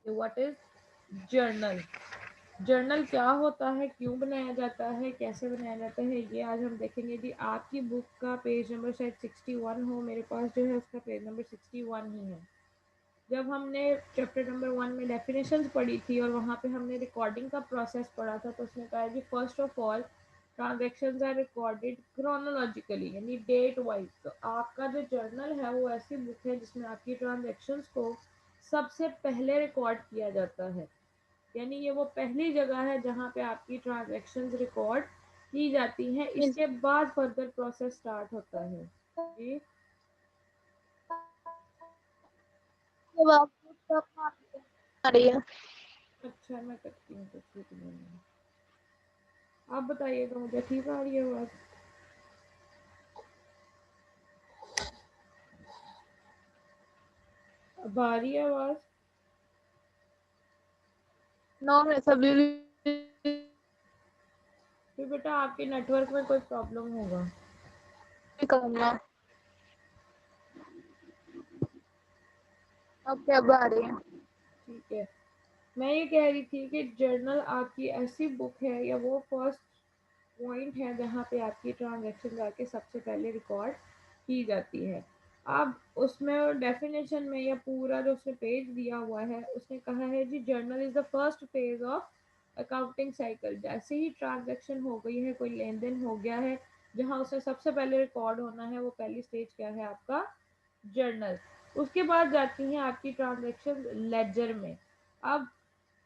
What is journal. Journal क्या होता है, क्यों बनाया जाता है, कैसे बनाया जाता है, ये आज हम देखेंगे जी। आपकी बुक का पेज नंबर शायद 61 हो, मेरे पास जो है उसका पेज नंबर 61 ही है। जब हमने चैप्टर नंबर 1 में डेफिनेशंस पढ़ी थी और वहाँ पे हमने रिकॉर्डिंग का प्रोसेस पढ़ा था, तो उसने कहा जी first of all transactions are recorded chronologically, यानी डेट वाइज। तो आपका जो जर्नल है वो ऐसी बुक है जिसमें आपकी ट्रांजेक्शन्स को सबसे पहले रिकॉर्ड किया जाता है, यानी ये वो पहली जगह है जहाँ पे आपकी ट्रांजेक्शन्स रिकॉर्ड की जाती हैं। इसके बाद फर्दर प्रोसेस स्टार्ट होता है जी। आ रही है। अच्छा, मैं करती हूँ तो ठीक नहीं है। आप बताइएगा, मुझे ठीक आ रही है आवाज़? अब आ रही है आवाज़? नो में सभी फिर बेटा आपके नेटवर्क में कोई प्रॉब्लम होगा। करना। ओके, अब आ रही है। ठीक है, मैं ये कह रही थी कि जर्नल आपकी ऐसी बुक है या वो फर्स्ट पॉइंट है जहाँ पे आपकी ट्रांजैक्शन जाके सबसे पहले रिकॉर्ड की जाती है। अब उसमें डेफिनेशन में या पूरा जो उसने पेज दिया हुआ है, उसने कहा है जी journal is the first phase of accounting cycle. जैसे ही ट्रांजैक्शन हो गई है, कोई लेन देन हो गया है, जहाँ उसे सबसे पहले रिकॉर्ड होना है, वो पहली स्टेज क्या है आपका जर्नल। उसके बाद जाती हैं आपकी ट्रांजैक्शन लेजर में। अब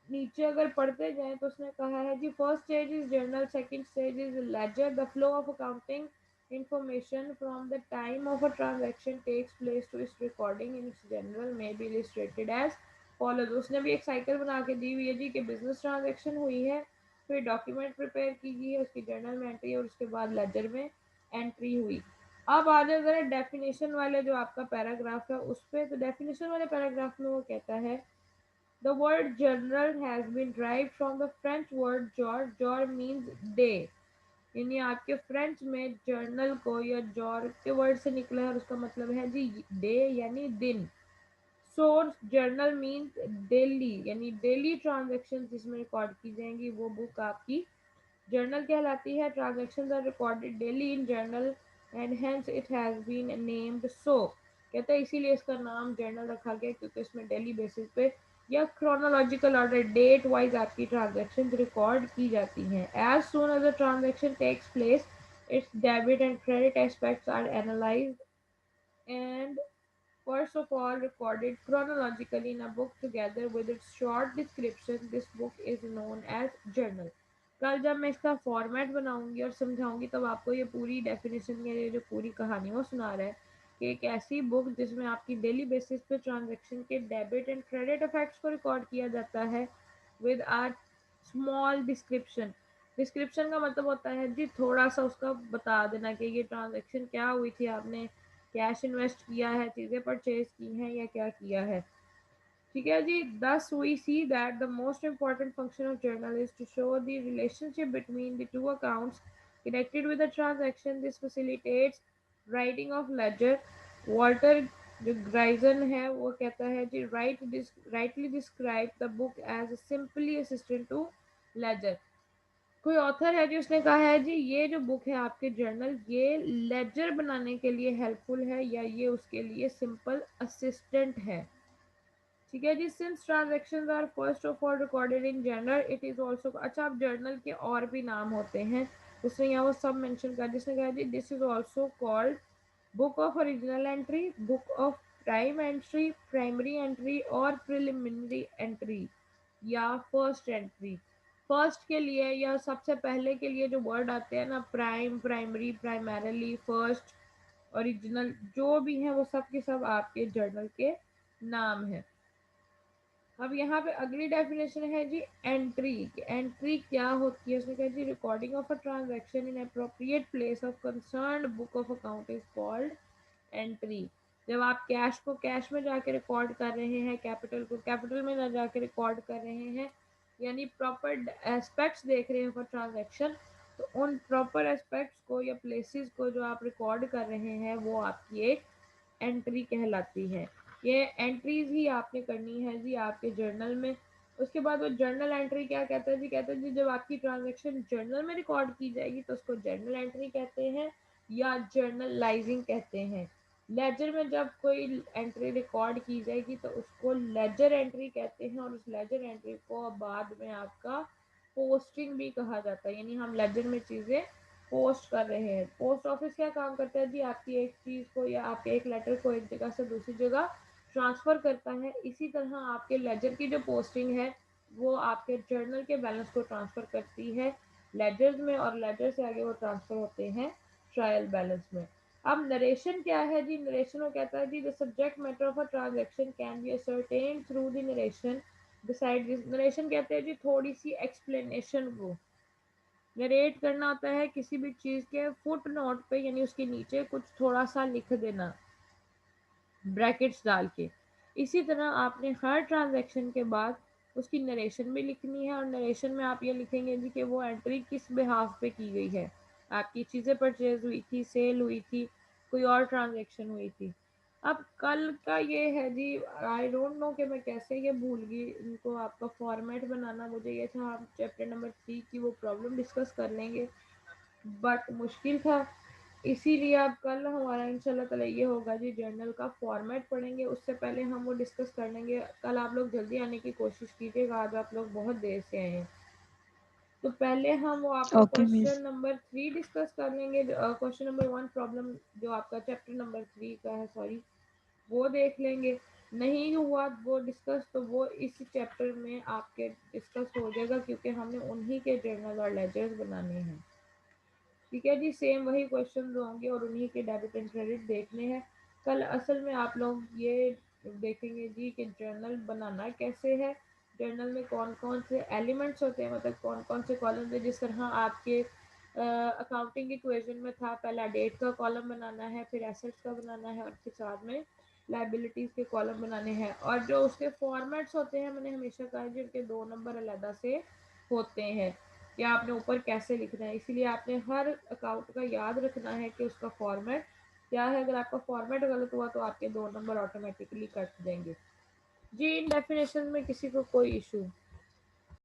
नीचे अगर पढ़ते जाएं तो उसने कहा है कि first stage is journal, second stage is ledger, the flow of accounting information from the time of a transaction takes place to its recording in its general may be illustrated as follows। उसने भी एक cycle बना के दी हुई है जी कि business transaction हुई है, फिर डॉक्यूमेंट प्रिपेयर की गई है, उसकी जर्नल में एंट्री और उसके बाद लेजर में एंट्री हुई। अब आ जाए जरा डेफिनेशन वाले जो आपका पैराग्राफ है उस पर। तो डेफिनेशन वाले पैराग्राफ में वो कहता है the word journal has been derived from the French word jour। jour means day, यानी आपके फ्रेंच में जर्नल को या जॉर के वर्ड से निकला है और उसका मतलब है जी डे यानी दिन। सोर्स जर्नल मीन्स डेली, यानी डेली ट्रांजेक्शन जिसमें रिकॉर्ड की जाएंगी वो बुक आपकी जर्नल कहलाती है। Transactions are recorded daily in journal and hence it has been named so. कहते हैं इसीलिए इसका नाम जर्नल रखा गया क्योंकि इसमें डेली बेसिस पे या क्रोनोलॉजिकल ऑर्डर डेट वाइज आपकी ट्रांजेक्शन रिकॉर्ड की जाती हैं। As soon as a transaction takes place its debit and credit aspects are analysed and first of all recorded chronologically in a book together with its short description। This book is known as journal। कल जब मैं इसका format बनाऊंगी और समझाऊंगी तब आपको ये पूरी डेफिनेशन ये जो पूरी कहानी वो सुना रहा है कि एक ऐसी बुक जिसमें आपकी डेली बेसिस पे ट्रांजैक्शन के डेबिट एंड क्रेडिट इफेक्ट्स को रिकॉर्ड किया जाता है with a small description. Description का मतलब होता है जी थोड़ा सा उसका बता देना कि ये ट्रांजैक्शन क्या हुई थी, आपने कैश इन्वेस्ट किया है, चीज़ें परचेज की हैं या क्या किया है। ठीक है जी। Thus we see that the most important function of journal is to show the relationship between the two accounts connected with the transaction. This facilitates writing of ledger. Walter जो ग्राइजन है वो कहता है जी rightly describe the book as simply assistant to ledger. कोई author है जी उसने कहा है जी ये जो बुक है आपके जर्नल ये लेजर बनाने के लिए हेल्पफुल है या ये उसके लिए सिंपल असिस्टेंट है। ठीक है जी। Since transactions are first of all recorded in journal it is also. अच्छा, अब जर्नल के और भी नाम होते हैं, उसने यहाँ वो सब मेंशन कर, जिसने कहा जी this is also called book of original entry, book of prime entry, primary entry और प्रिलिमिनरी एंट्री या फर्स्ट एंट्री। फर्स्ट के लिए या सबसे पहले के लिए जो वर्ड आते हैं ना, prime, primary, primarily, first, original, जो भी हैं वो सब के सब आपके जर्नल के नाम हैं। अब यहाँ पे अगली डेफिनेशन है जी एंट्री। एंट्री क्या होती है, उसने कहा जी recording of a transaction in appropriate place of concerned book of account is called entry. जब आप कैश को कैश में जाके रिकॉर्ड कर रहे हैं, कैपिटल को कैपिटल में ना जाके रिकॉर्ड कर रहे हैं, यानी प्रॉपर एस्पेक्ट्स देख रहे हैं फॉर ट्रांजैक्शन, तो उन प्रॉपर एस्पेक्ट्स को या प्लेसेस को जो आप रिकॉर्ड कर रहे हैं वो आपकी एक एंट्री कहलाती है। ये एंट्रीज ही आपने करनी है जी आपके जर्नल में। उसके बाद वो जर्नल एंट्री क्या कहता है जी, कहता है जी जब आपकी ट्रांजैक्शन जर्नल में रिकॉर्ड की जाएगी तो उसको जर्नल एंट्री कहते हैं या जर्नलाइजिंग कहते हैं। लेजर में जब कोई एंट्री रिकॉर्ड की जाएगी तो उसको लेजर एंट्री कहते हैं, और उस लेजर एंट्री को बाद में आपका पोस्टिंग भी कहा जाता है, यानी हम लेजर में चीज़ें पोस्ट कर रहे हैं। पोस्ट ऑफिस क्या काम करता है जी, आपकी एक चीज़ को या आपके एक लेटर को एक जगह से दूसरी जगह ट्रांसफ़र करता है। इसी तरह आपके लेजर की जो पोस्टिंग है वो आपके जर्नल के बैलेंस को ट्रांसफ़र करती है लेजर्स में, और लेजर से आगे वो ट्रांसफ़र होते हैं ट्रायल बैलेंस में। अब नरेशन क्या है जी, नरेशन वो कहता है जी the subject matter of a transaction can be ascertained through the narration. Besides this, narration कहते हैं जी थोड़ी सी एक्सप्लेनेशन को। नरेट करना होता है किसी भी चीज़ के फुट नोट पे, यानी उसके नीचे कुछ थोड़ा सा लिख देना ब्रैकेट्स डाल के। इसी तरह आपने हर ट्रांजैक्शन के बाद उसकी नरेशन भी लिखनी है, और नरेशन में आप ये लिखेंगे जी कि वो एंट्री किस बिहाफ पे की गई है। आपकी चीज़ें परचेज हुई थी, सेल हुई थी, कोई और ट्रांजैक्शन हुई थी। अब कल का ये है जी, आई डोंट नो कि मैं कैसे ये भूल गई इनको आपका फॉर्मेट बनाना। मुझे ये था हम चैप्टर नंबर 3 की वो प्रॉब्लम डिस्कस कर लेंगे, बट मुश्किल था। इसीलिए अब कल हमारा इंशाल्लाह ताला ये होगा जी, जर्नल का फॉर्मेट पढ़ेंगे। उससे पहले हम वो डिस्कस कर लेंगे। कल आप लोग जल्दी आने की कोशिश कीजिएगा, आज आप लोग बहुत देर से आए हैं। तो पहले हम वो आपका okay question miss. Number 3 discuss कर लेंगे। क्वेश्चन नंबर 1 प्रॉब्लम जो आपका चैप्टर नंबर 3 का है, सॉरी, वो देख लेंगे। नहीं हुआ वो डिस्कस तो वो इस चैप्टर में आपके डिस्कस हो जाएगा, क्योंकि हमने उन्हीं के जर्नल और लेजर्स बनाने हैं। ठीक है जी, सेम वही क्वेश्चन होंगे और उन्हीं के डेबिट एंड क्रेडिट देखने हैं। कल असल में आप लोग ये देखेंगे जी कि जर्नल बनाना कैसे है, जर्नल में कौन कौन से एलिमेंट्स होते हैं, मतलब कौन कौन से कॉलम है। जिस तरह आपके अकाउंटिंग इक्वेशन में था, पहला डेट का कॉलम बनाना है, फिर एसेट्स का बनाना है, और फिर साथ में लाइबिलिटीज़ के कॉलम बनाने हैं। और जो उसके फॉर्मेट्स होते हैं, मैंने हमेशा कहा जी उनके 2 नंबर अलहदा से होते हैं कि आपने ऊपर कैसे लिखना है। इसीलिए आपने हर अकाउंट का याद रखना है कि उसका फॉर्मेट क्या है। अगर आपका फॉर्मेट गलत हुआ तो आपके 2 नंबर ऑटोमेटिकली कट देंगे जी। इन डेफिनेशन में किसी को कोई इशू